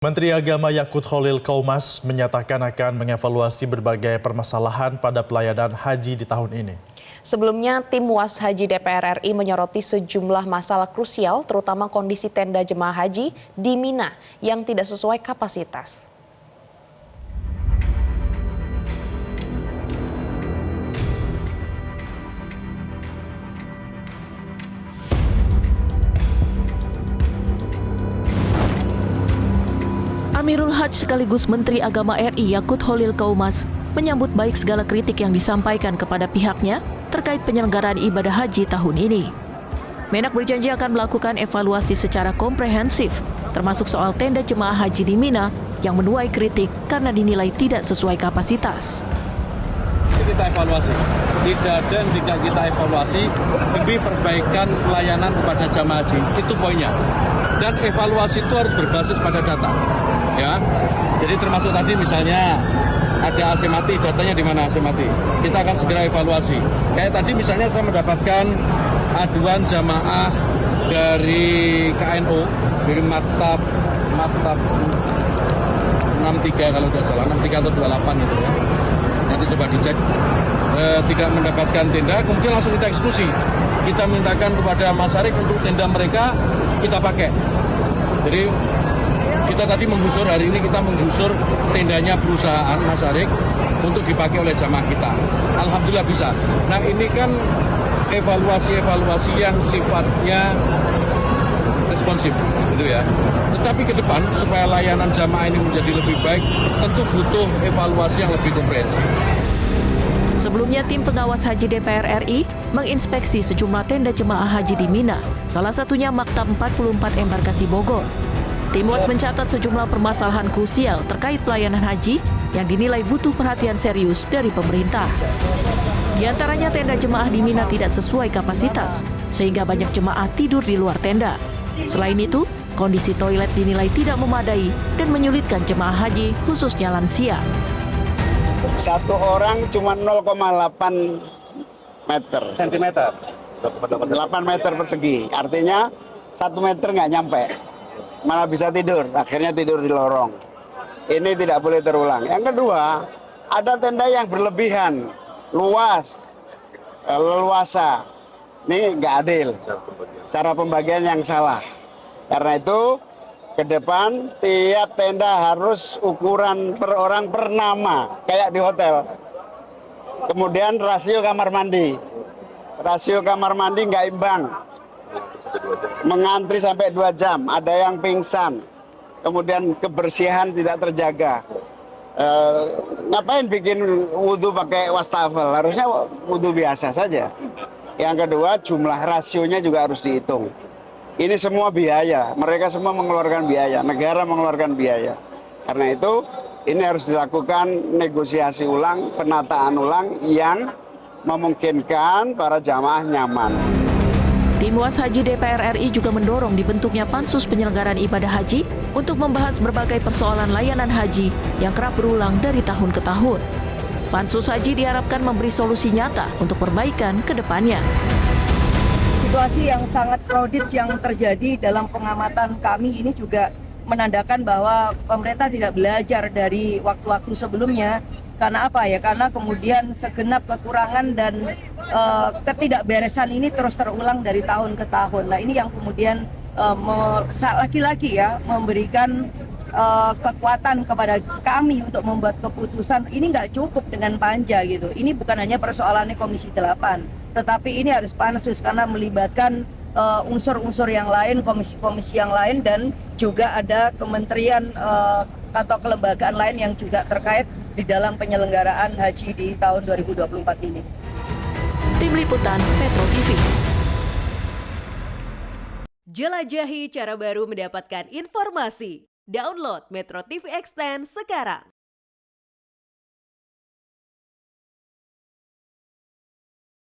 Menteri Agama Yakut Khalil Qaumas menyatakan akan mengevaluasi berbagai permasalahan pada pelayanan haji di tahun ini. Sebelumnya, tim Was Haji DPR RI menyoroti sejumlah masalah krusial, terutama kondisi tenda jemaah haji di Mina yang tidak sesuai kapasitas. Amirul Hajj sekaligus Menteri Agama RI Yakut Khalil Qaumas menyambut baik segala kritik yang disampaikan kepada pihaknya terkait penyelenggaraan ibadah haji tahun ini. Menak berjanji akan melakukan evaluasi secara komprehensif, termasuk soal tenda jemaah haji di Mina yang menuai kritik karena dinilai tidak sesuai kapasitas. Kita evaluasi, tidak kita evaluasi demi perbaikan pelayanan kepada jamaah haji, itu poinnya. Dan evaluasi itu harus berbasis pada data, ya. Jadi termasuk tadi misalnya ada AC mati, datanya di mana AC mati. Kita akan segera evaluasi. Kayak tadi misalnya saya mendapatkan aduan jamaah dari KNO, dari Maktab 63 kalau tidak salah, 63 atau 28 itu ya. Nanti coba dicek. Tidak mendapatkan tenda, kemudian langsung kita eksekusi. Kita mintakan kepada Masyarakat untuk tenda mereka kita pakai. Jadi kita tadi menggusur, hari ini kita menggusur tendanya perusahaan Masyarakat untuk dipakai oleh jamaah kita. Alhamdulillah bisa. Nah ini kan evaluasi yang sifatnya responsif, gitu ya. Tetapi ke depan supaya layanan jamaah ini menjadi lebih baik, tentu butuh evaluasi yang lebih komprehensif. Sebelumnya, tim pengawas haji DPR RI menginspeksi sejumlah tenda jemaah haji di Mina, salah satunya Maktab 44 Embarkasi Bogor. Tim Was mencatat sejumlah permasalahan krusial terkait pelayanan haji yang dinilai butuh perhatian serius dari pemerintah. Di antaranya tenda jemaah di Mina tidak sesuai kapasitas, sehingga banyak jemaah tidur di luar tenda. Selain itu, kondisi toilet dinilai tidak memadai dan menyulitkan jemaah haji, khususnya lansia. Satu orang cuma 0,8 meter. Sentimeter. 8 meter persegi. Artinya 1 meter nggak nyampe. Malah bisa tidur. Akhirnya tidur di lorong. Ini tidak boleh terulang. Yang kedua, ada tenda yang berlebihan. Luas. Leluasa. Ini nggak adil. Cara pembagian yang salah. Karena itu, ke depan tiap tenda harus ukuran per orang per nama, kayak di hotel. Kemudian rasio kamar mandi. Rasio kamar mandi nggak imbang. Mengantri sampai 2 jam, ada yang pingsan. Kemudian kebersihan tidak terjaga. Ngapain bikin wudhu pakai wastafel? Harusnya wudhu biasa saja. Yang kedua, jumlah rasionya juga harus dihitung. Ini semua biaya, mereka semua mengeluarkan biaya, negara mengeluarkan biaya. Karena itu, ini harus dilakukan negosiasi ulang, penataan ulang yang memungkinkan para jamaah nyaman. Tim Was Haji DPR RI juga mendorong dibentuknya Pansus Penyelenggaraan Ibadah Haji untuk membahas berbagai persoalan layanan haji yang kerap berulang dari tahun ke tahun. Pansus Haji diharapkan memberi solusi nyata untuk perbaikan ke depannya. Situasi yang sangat crowded yang terjadi dalam pengamatan kami ini juga menandakan bahwa pemerintah tidak belajar dari waktu-waktu sebelumnya. Karena apa ya? Karena kemudian segenap kekurangan dan ketidakberesan ini terus terulang dari tahun ke tahun. Nah ini yang kemudian lagi-lagi ya memberikan kekuatan kepada kami untuk membuat keputusan. Ini nggak cukup dengan panja gitu. Ini bukan hanya persoalannya Komisi 8. Tetapi ini harus pansus karena melibatkan unsur-unsur yang lain, komisi-komisi yang lain, dan juga ada kementerian atau kelembagaan lain yang juga terkait di dalam penyelenggaraan haji di tahun 2024 ini. Tim Liputan Metro TV. Jelajahi cara baru mendapatkan informasi. Download Metro TV Extend sekarang.